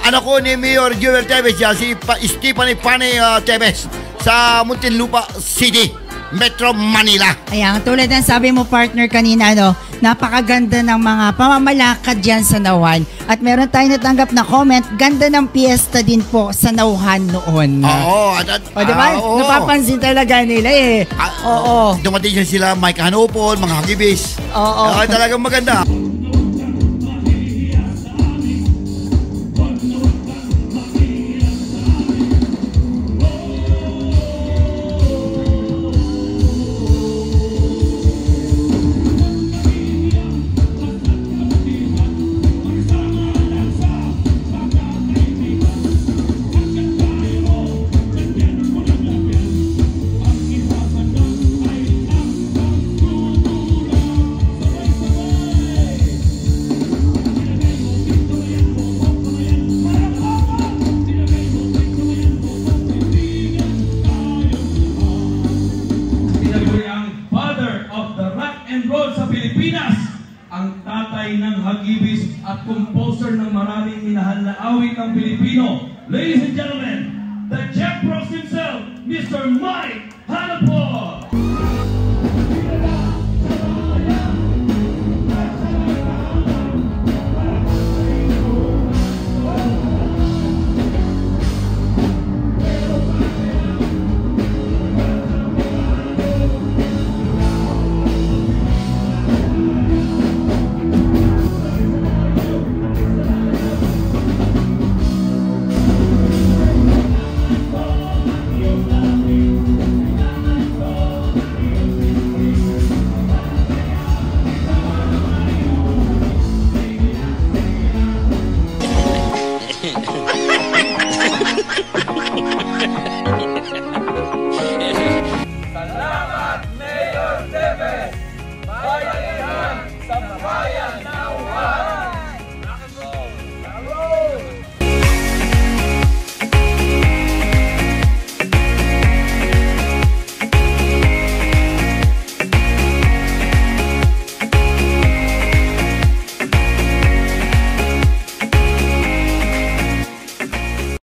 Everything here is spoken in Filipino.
anak ko ni Mayor Jewel Teves yan, si Stephanie Fanny Teves sa Muntinlupa City, Metro Manila. Ayan, tulad ng sabi mo partner kanina, no, napakaganda ng mga pamamalakad dyan sa Nauhan. At meron tayong natanggap na comment, ganda ng piyesta din po sa Nauhan noon. Oo. O diba? Napapansin talaga nila eh. Oo. Dumating sila Mike Hanopon, mga hagibis. Oo. Talagang maganda. Ang tatay ng hagibis at composer ng maraming minahal na awit ng Pilipino. Ladies and gentlemen, the Jeff Ross himself, Mr. Mike Hanapon!